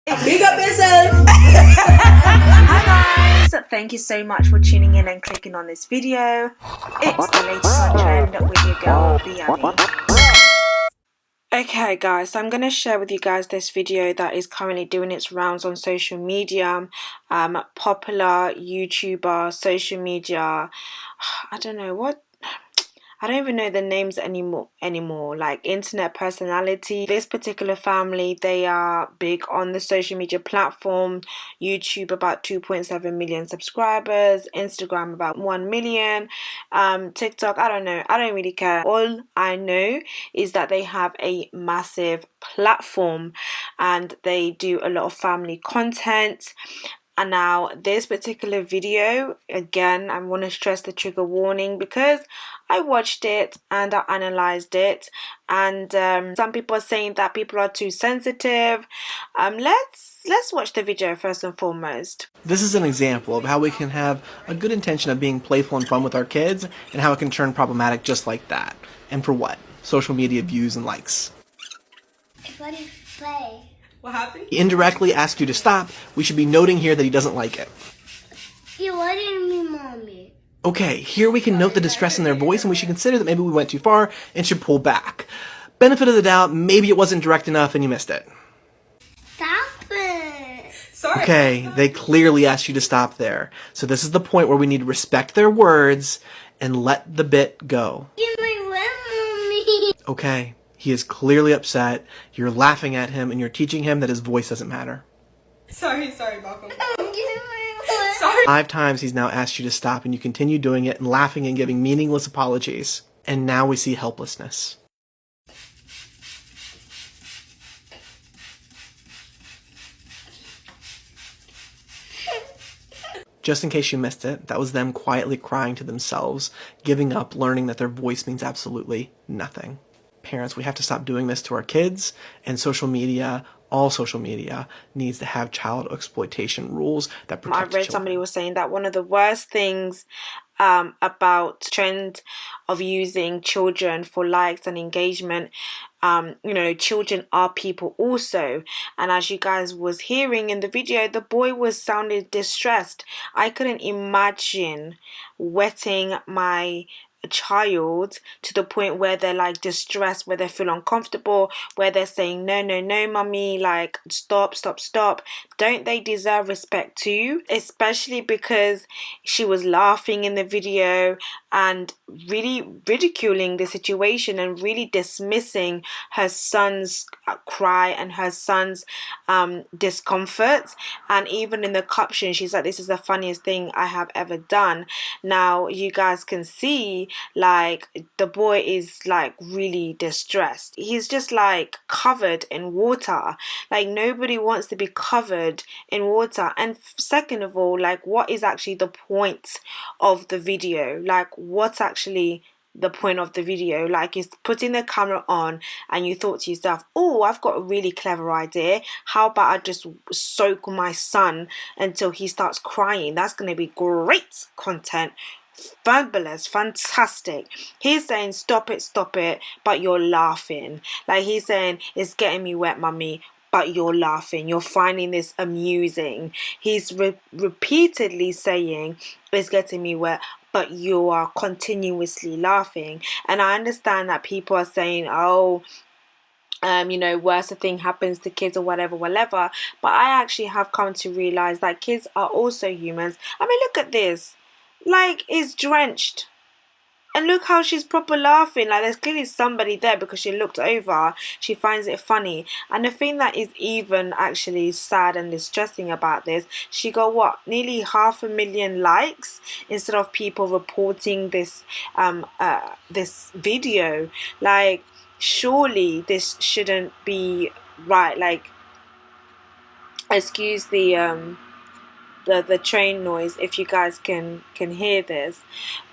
Big up yourself. Hi guys, thank you so much for tuning in and clicking on this video. It's the latest on trend with your girl Bramty. Okay guys, so I'm going to share with you guys this video that is currently doing its rounds on social media. Popular YouTuber, social media, I don't know what, I don't even know the names anymore, like internet personality. This particular family, they are big on the social media platform. YouTube about 2.7 million subscribers, Instagram about 1 million, TikTok, I don't know, I don't really care. All I know is that they have a massive platform and they do a lot of family content. And now this particular video, again, I want to stress the trigger warning because I watched it and I analyzed it, and some people are saying that people are too sensitive. Let's watch the video first and foremost. This is an example of how we can have a good intention of being playful and fun with our kids, and how it can turn problematic just like that. And for what? Social media views and likes. What do you play? What happened? He indirectly asked you to stop. We should be noting here that he doesn't like it. You wanted me, Mommy. Okay, here we can note the distress in their voice, and we should consider that maybe we went too far and should pull back. Benefit of the doubt, maybe it wasn't direct enough and you missed it. Stop it. Sorry. Okay, they clearly asked you to stop there. So this is the point where we need to respect their words and let the bit go. Give me one, Mommy. Okay, he is clearly upset. You're laughing at him and you're teaching him that his voice doesn't matter. Sorry, Malcolm. Give me one. Sorry. 5 times he's now asked you to stop, and you continue doing it and laughing and giving meaningless apologies. And now we see helplessness. Just in case you missed it, that was them quietly crying to themselves, giving up, learning that their voice means absolutely nothing. Parents, we have to stop doing this to our kids, and social media, all social media, needs to have child exploitation rules that protect I read children. somebody was saying that one of the worst things about trend of using children for likes and engagement, children are people also. And as you guys was hearing in the video, the boy was sounding distressed. I couldn't imagine wetting my child to the point where they're like distressed, where they feel uncomfortable, where they're saying no, mummy, like stop. Don't they deserve respect too? Especially because she was laughing in the video and really ridiculing the situation and really dismissing her son's cry and her son's discomfort. And even in the caption, she's like, this is the funniest thing I have ever done. Now you guys can see, like, the boy is like really distressed. He's just like covered in water. Like, nobody wants to be covered in water. And second of all, like, what is actually the point of the video? Like, what's actually the point of the video? Like, you're putting the camera on and you thought to yourself, oh, I've got a really clever idea. How about I just soak my son until he starts crying? That's going to be great content. Fabulous, fantastic. He's saying stop it, but you're laughing. Like, he's saying it's getting me wet, mummy, but you're laughing. You're finding this amusing. He's repeatedly saying it's getting me wet, but you are continuously laughing. And I understand that people are saying, oh, worse thing happens to kids or whatever. But I actually have come to realize that kids are also humans. I mean, look at this. Like, it's drenched. And look how she's proper laughing. Like, there's clearly somebody there because she looked over. She finds it funny. And the thing that is even actually sad and distressing about this, she got what? Nearly 500,000 likes instead of people reporting this this video. Like, surely this shouldn't be right. Like, excuse the train noise if you guys can hear this,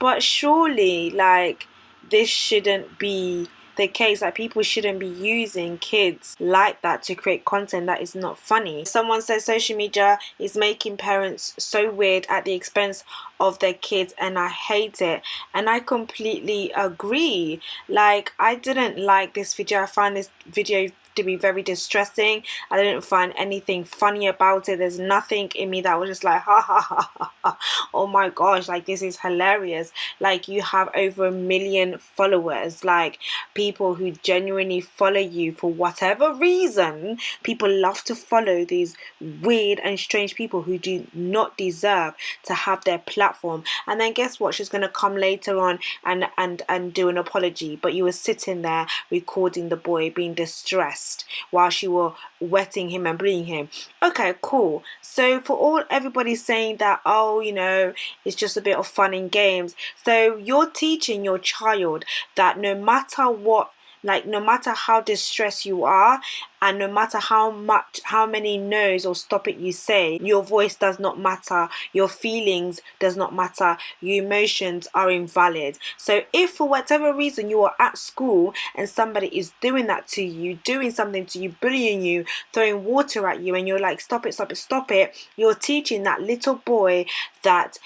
but surely, like, this shouldn't be the case. Like, people shouldn't be using kids like that to create content that is not funny. Someone says social media is making parents so weird at the expense of their kids, and I hate it. And I completely agree. Like, I didn't like this video. I find this video to be very distressing. I didn't find anything funny about it. There's nothing in me that was just like, ha ha ha ha ha, oh my gosh, like this is hilarious. Like, you have over 1 million followers, like people who genuinely follow you for whatever reason. People love to follow these weird and strange people who do not deserve to have their platform. And then guess what? She's gonna come later on and do an apology, but you were sitting there recording the boy being distressed while she were wetting him and bleeding him. Okay, cool. So for all everybody saying that, oh, you know, it's just a bit of fun and games, so you're teaching your child that no matter what, like no matter how distressed you are, and no matter how many no's or stop it you say, your voice does not matter, your feelings does not matter, your emotions are invalid. So if for whatever reason you are at school and somebody is doing that to you, doing something to you, bullying you, throwing water at you, and you're like, stop it, stop it, stop it, you're teaching that little boy that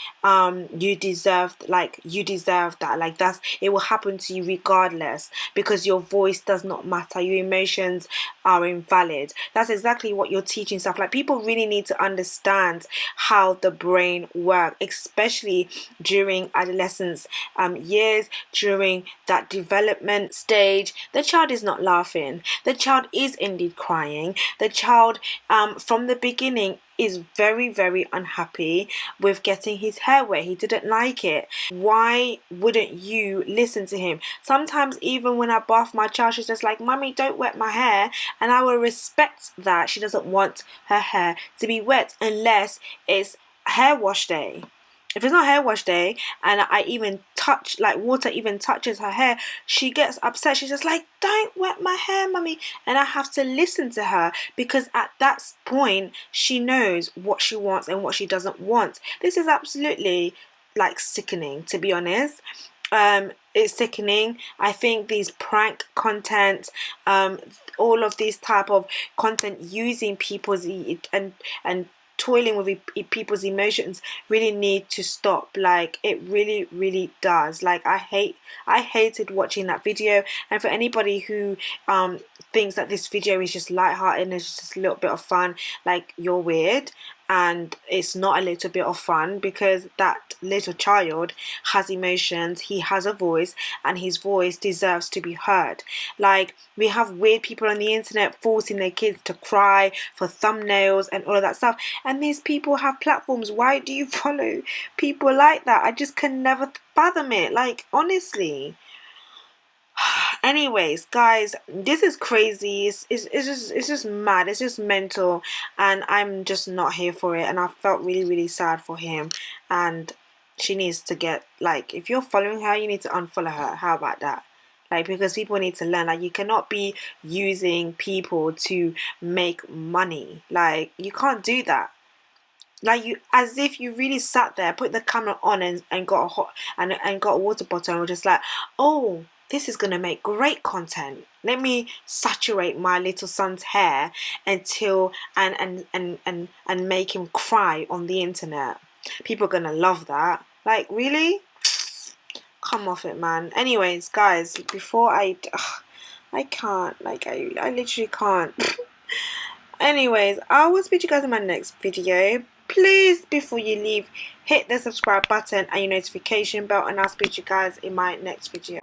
you deserve that. Like, that's, it will happen to you regardless, because your voice does not matter, your emotions are invalid. That's exactly what you're teaching stuff. Like, people really need to understand how the brain works, especially during adolescence years, during that development stage. The child is not laughing, the child is indeed crying, the child from the beginning is very, very unhappy with getting his hair wet. He didn't like it. Why wouldn't you listen to him? Sometimes even when I bath my child, she's just like, Mummy, don't wet my hair. And I will respect that. She doesn't want her hair to be wet unless it's hair wash day. If it's not hair wash day and I even touch, like water even touches her hair, she gets upset. She's just like, don't wet my hair, Mummy. And I have to listen to her, because at that point she knows what she wants and what she doesn't want. This is absolutely like sickening, to be honest. It's sickening. I think these prank content, all of these type of content using people's and toiling with people's emotions really need to stop. Like, it really does. Like, I hated watching that video. And for anybody who thinks that this video is just lighthearted and it's just a little bit of fun, like, you're weird. And it's not a little bit of fun, because that little child has emotions, he has a voice, and his voice deserves to be heard. Like, we have weird people on the internet forcing their kids to cry for thumbnails and all of that stuff, and these people have platforms. Why do you follow people like that? I just can never fathom it. Like, honestly. Anyways, guys, this is crazy. It's just mad. It's just mental, and I'm just not here for it. And I felt really sad for him. And she needs to get, like, if you're following her, you need to unfollow her. How about that? Like, because people need to learn. Like, you cannot be using people to make money. Like, you can't do that. Like, you, as if you really sat there, put the camera on and got a hot and got a water bottle and were just like, oh, this is gonna make great content. Let me saturate my little son's hair until and make him cry on the internet. People are gonna love that. Like, really? Come off it, man. Anyways, guys, before I can't. Like, I literally can't. Anyways, I will speak to you guys in my next video. Please, before you leave, hit the subscribe button and your notification bell, and I'll speak to you guys in my next video.